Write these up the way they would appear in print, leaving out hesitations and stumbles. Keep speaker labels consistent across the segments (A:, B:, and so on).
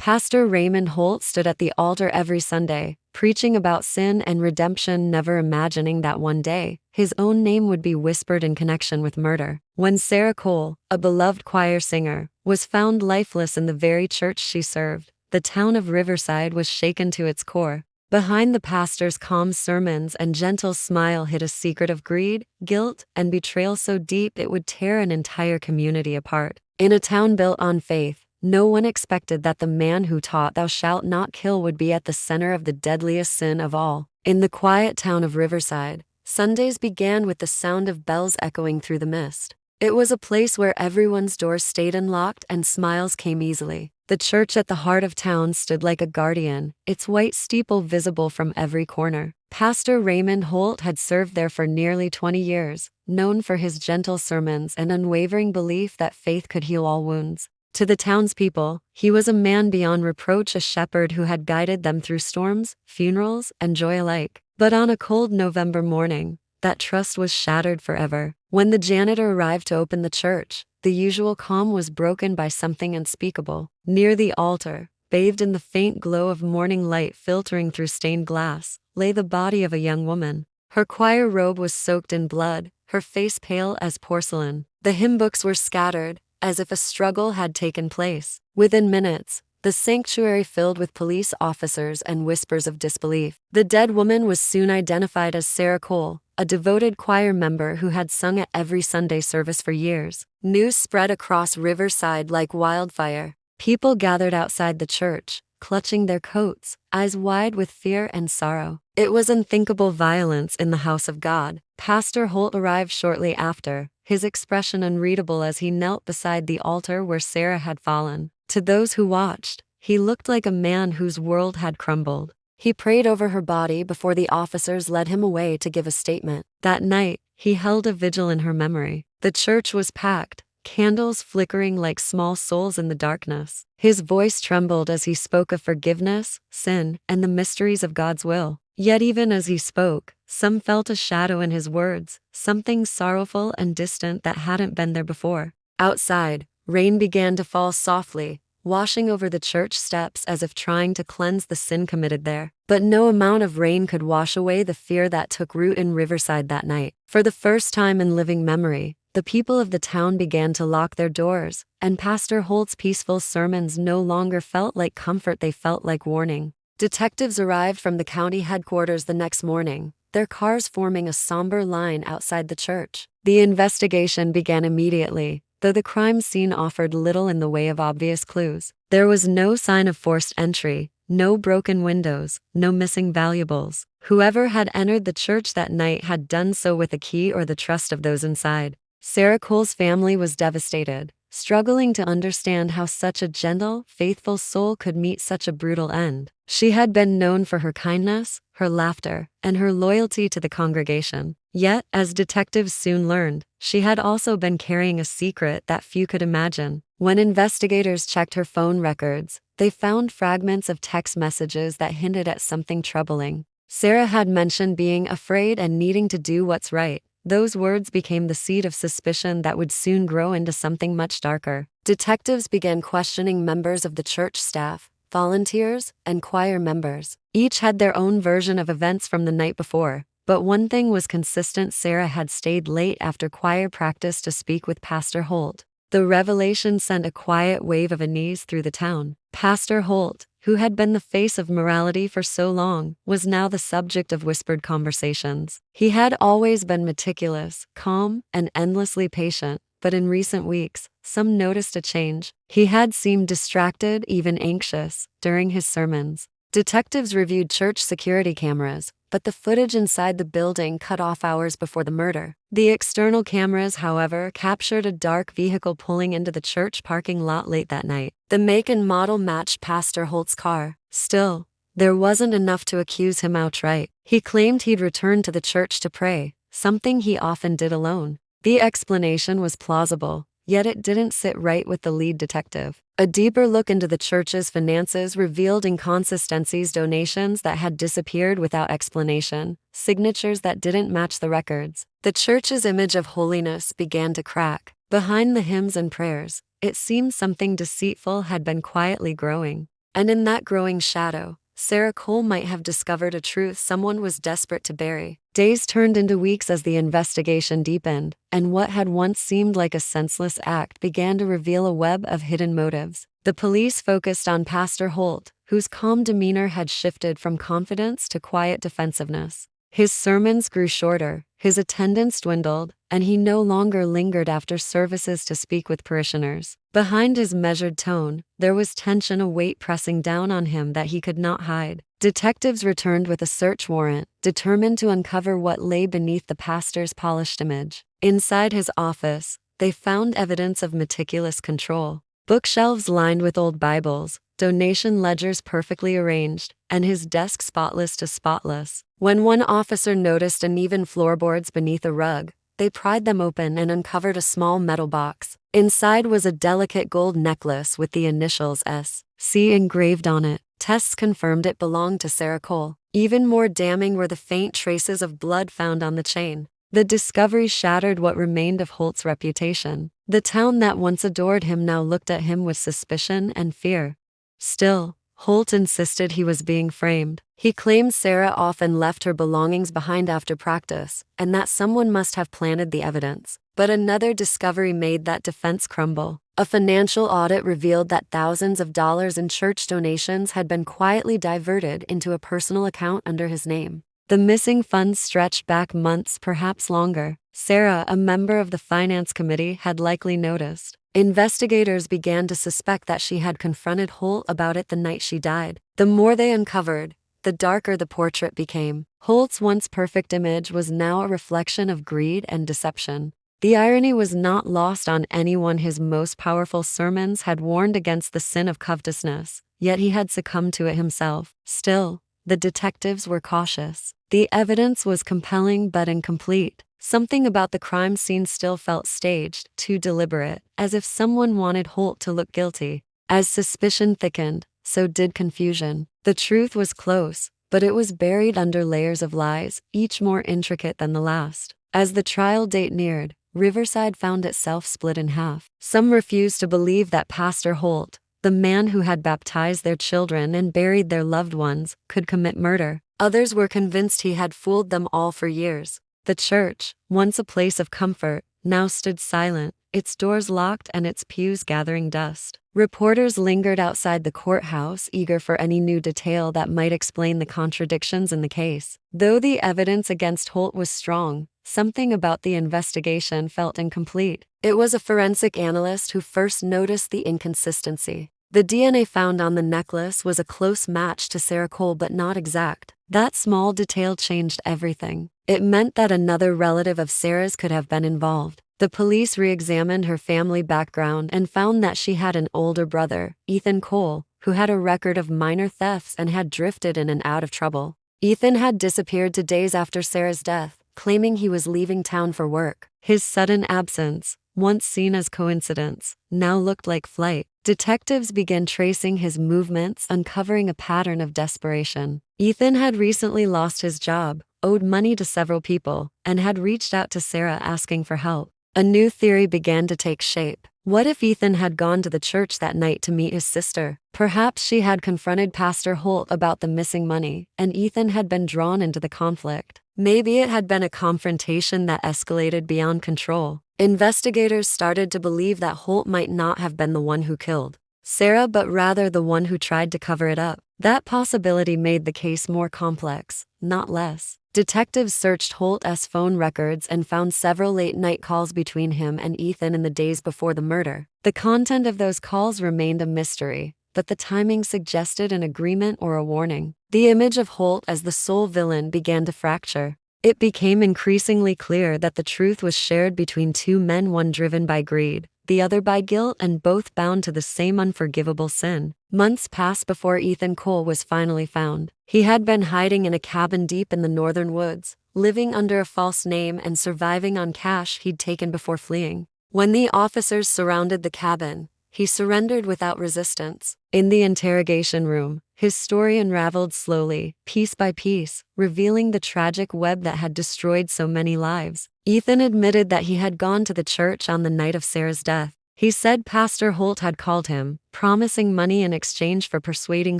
A: Pastor Raymond Holt stood at the altar every Sunday, preaching about sin and redemption, never imagining that one day, his own name would be whispered in connection with murder. When Sarah Cole, a beloved choir singer, was found lifeless in the very church she served, the town of Riverside was shaken to its core. Behind the pastor's calm sermons and gentle smile hid a secret of greed, guilt, and betrayal so deep it would tear an entire community apart. In a town built on faith, no one expected that the man who taught "Thou shalt not kill" would be at the center of the deadliest sin of all. In the quiet town of Riverside, Sundays began with the sound of bells echoing through the mist. It was a place where everyone's doors stayed unlocked and smiles came easily. The church at the heart of town stood like a guardian, its white steeple visible from every corner. Pastor Raymond Holt had served there for nearly 20 years, known for his gentle sermons and unwavering belief that faith could heal all wounds. To the townspeople, he was a man beyond reproach, a shepherd who had guided them through storms, funerals, and joy alike. But on a cold November morning, that trust was shattered forever. When the janitor arrived to open the church, the usual calm was broken by something unspeakable. Near the altar, bathed in the faint glow of morning light filtering through stained glass, lay the body of a young woman. Her choir robe was soaked in blood, her face pale as porcelain. The hymn books were scattered, as if a struggle had taken place. Within minutes, the sanctuary filled with police officers and whispers of disbelief. The dead woman was soon identified as Sarah Cole, a devoted choir member who had sung at every Sunday service for years. News spread across Riverside like wildfire. People gathered outside the church, clutching their coats, eyes wide with fear and sorrow. It was unthinkable violence in the house of God. Pastor Holt arrived shortly after, his expression unreadable as he knelt beside the altar where Sarah had fallen. To those who watched, he looked like a man whose world had crumbled. He prayed over her body before the officers led him away to give a statement. That night, he held a vigil in her memory. The church was packed, candles flickering like small souls in the darkness. His voice trembled as he spoke of forgiveness, sin, and the mysteries of God's will. Yet even as he spoke, some felt a shadow in his words, something sorrowful and distant that hadn't been there before. Outside, rain began to fall softly, washing over the church steps as if trying to cleanse the sin committed there. But no amount of rain could wash away the fear that took root in Riverside that night. For the first time in living memory, the people of the town began to lock their doors, and Pastor Holt's peaceful sermons no longer felt like comfort, they felt like warning. Detectives arrived from the county headquarters the next morning, their cars forming a somber line outside the church. The investigation began immediately, though the crime scene offered little in the way of obvious clues. There was no sign of forced entry, no broken windows, no missing valuables. Whoever had entered the church that night had done so with a key or the trust of those inside. Sarah Cole's family was devastated, struggling to understand how such a gentle, faithful soul could meet such a brutal end. She had been known for her kindness, her laughter, and her loyalty to the congregation. Yet, as detectives soon learned, she had also been carrying a secret that few could imagine. When investigators checked her phone records, they found fragments of text messages that hinted at something troubling. Sarah had mentioned being afraid and needing to do what's right. Those words became the seed of suspicion that would soon grow into something much darker. Detectives began questioning members of the church staff, volunteers, and choir members. Each had their own version of events from the night before, but one thing was consistent: Sarah had stayed late after choir practice to speak with Pastor Holt. The revelation sent a quiet wave of unease through the town. Pastor Holt, who had been the face of morality for so long, was now the subject of whispered conversations. He had always been meticulous, calm, and endlessly patient, but in recent weeks, some noticed a change. He had seemed distracted, even anxious, during his sermons. Detectives reviewed church security cameras, but the footage inside the building cut off hours before the murder. The external cameras, however, captured a dark vehicle pulling into the church parking lot late that night. The make and model matched Pastor Holt's car. Still, there wasn't enough to accuse him outright. He claimed he'd returned to the church to pray, something he often did alone. The explanation was plausible, yet it didn't sit right with the lead detective. A deeper look into the church's finances revealed inconsistencies: donations that had disappeared without explanation, signatures that didn't match the records. The church's image of holiness began to crack. Behind the hymns and prayers, it seemed something deceitful had been quietly growing. And in that growing shadow, Sarah Cole might have discovered a truth someone was desperate to bury. Days turned into weeks as the investigation deepened, and what had once seemed like a senseless act began to reveal a web of hidden motives. The police focused on Pastor Holt, whose calm demeanor had shifted from confidence to quiet defensiveness. His sermons grew shorter, his attendance dwindled, and he no longer lingered after services to speak with parishioners. Behind his measured tone, there was tension, a weight pressing down on him that he could not hide. Detectives returned with a search warrant, determined to uncover what lay beneath the pastor's polished image. Inside his office, they found evidence of meticulous control. Bookshelves lined with old Bibles, donation ledgers perfectly arranged, and his desk spotless to spotless. When one officer noticed uneven floorboards beneath a rug, they pried them open and uncovered a small metal box. Inside was a delicate gold necklace with the initials S.C. engraved on it. Tests confirmed it belonged to Sarah Cole. Even more damning were the faint traces of blood found on the chain. The discovery shattered what remained of Holt's reputation. The town that once adored him now looked at him with suspicion and fear. Still, Holt insisted he was being framed. He claimed Sarah often left her belongings behind after practice, and that someone must have planted the evidence. But another discovery made that defense crumble. A financial audit revealed that thousands of dollars in church donations had been quietly diverted into a personal account under his name. The missing funds stretched back months, perhaps longer. Sarah, a member of the finance committee, had likely noticed. Investigators began to suspect that she had confronted Holt about it the night she died. The more they uncovered, the darker the portrait became. Holt's once perfect image was now a reflection of greed and deception. The irony was not lost on anyone. His most powerful sermons had warned against the sin of covetousness, yet he had succumbed to it himself. Still, the detectives were cautious. The evidence was compelling but incomplete. Something about the crime scene still felt staged, too deliberate, as if someone wanted Holt to look guilty. As suspicion thickened, so did confusion. The truth was close, but it was buried under layers of lies, each more intricate than the last. As the trial date neared, Riverside found itself split in half. Some refused to believe that Pastor Holt, the man who had baptized their children and buried their loved ones, could commit murder. Others were convinced he had fooled them all for years. The church, once a place of comfort, now stood silent, its doors locked and its pews gathering dust. Reporters lingered outside the courthouse, eager for any new detail that might explain the contradictions in the case. Though the evidence against Holt was strong, something about the investigation felt incomplete. It was a forensic analyst who first noticed the inconsistency. The DNA found on the necklace was a close match to Sarah Cole but not exact. That small detail changed everything. It meant that another relative of Sarah's could have been involved. The police re-examined her family background and found that she had an older brother, Ethan Cole, who had a record of minor thefts and had drifted in and out of trouble. Ethan had disappeared 2 days after Sarah's death, claiming he was leaving town for work. His sudden absence, once seen as coincidence, now looked like flight. Detectives began tracing his movements, uncovering a pattern of desperation. Ethan had recently lost his job, owed money to several people, and had reached out to Sarah asking for help. A new theory began to take shape. What if Ethan had gone to the church that night to meet his sister? Perhaps she had confronted Pastor Holt about the missing money, and Ethan had been drawn into the conflict. Maybe it had been a confrontation that escalated beyond control. Investigators started to believe that Holt might not have been the one who killed Sarah, but rather the one who tried to cover it up. That possibility made the case more complex, not less. Detectives searched Holt's phone records and found several late-night calls between him and Ethan in the days before the murder. The content of those calls remained a mystery, but the timing suggested an agreement or a warning. The image of Holt as the sole villain began to fracture. It became increasingly clear that the truth was shared between two men, one driven by greed, the other by guilt, and both bound to the same unforgivable sin. Months passed before Ethan Cole was finally found. He had been hiding in a cabin deep in the northern woods, living under a false name and surviving on cash he'd taken before fleeing. When the officers surrounded the cabin, he surrendered without resistance. In the interrogation room, his story unraveled slowly, piece by piece, revealing the tragic web that had destroyed so many lives. Ethan admitted that he had gone to the church on the night of Sarah's death. He said Pastor Holt had called him, promising money in exchange for persuading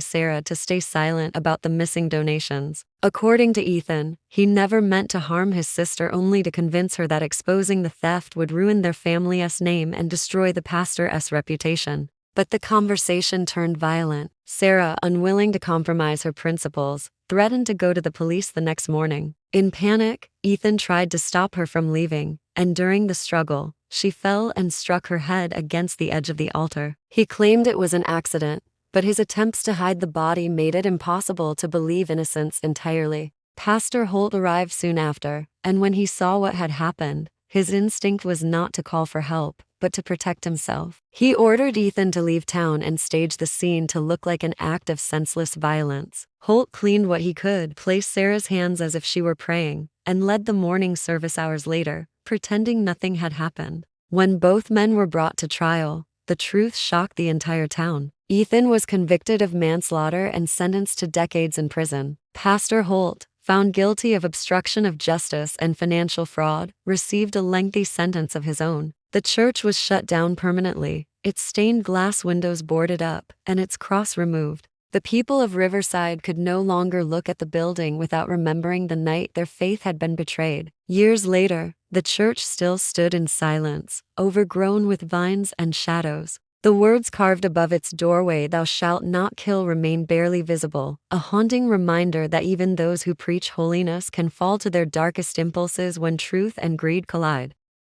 A: Sarah to stay silent about the missing donations. According to Ethan, he never meant to harm his sister, only to convince her that exposing the theft would ruin their family's name and destroy the pastor's reputation. But the conversation turned violent. Sarah, unwilling to compromise her principles, threatened to go to the police the next morning. In panic, Ethan tried to stop her from leaving, and during the struggle, she fell and struck her head against the edge of the altar. He claimed it was an accident, but his attempts to hide the body made it impossible to believe innocence entirely. Pastor Holt arrived soon after, and when he saw what had happened, his instinct was not to call for help, but to protect himself. He ordered Ethan to leave town and stage the scene to look like an act of senseless violence. Holt cleaned what he could, placed Sarah's hands as if she were praying, and led the morning service hours later, pretending nothing had happened. When both men were brought to trial, the truth shocked the entire town. Ethan was convicted of manslaughter and sentenced to decades in prison. Pastor Holt, found guilty of obstruction of justice and financial fraud, received a lengthy sentence of his own. The church was shut down permanently, its stained glass windows boarded up, and its cross removed. The people of Riverside could no longer look at the building without remembering the night their faith had been betrayed. Years later, the church still stood in silence, overgrown with vines and shadows. The words carved above its doorway, "Thou shalt not kill," remain barely visible, a haunting reminder that even those who preach holiness can fall to their darkest impulses when truth and greed collide.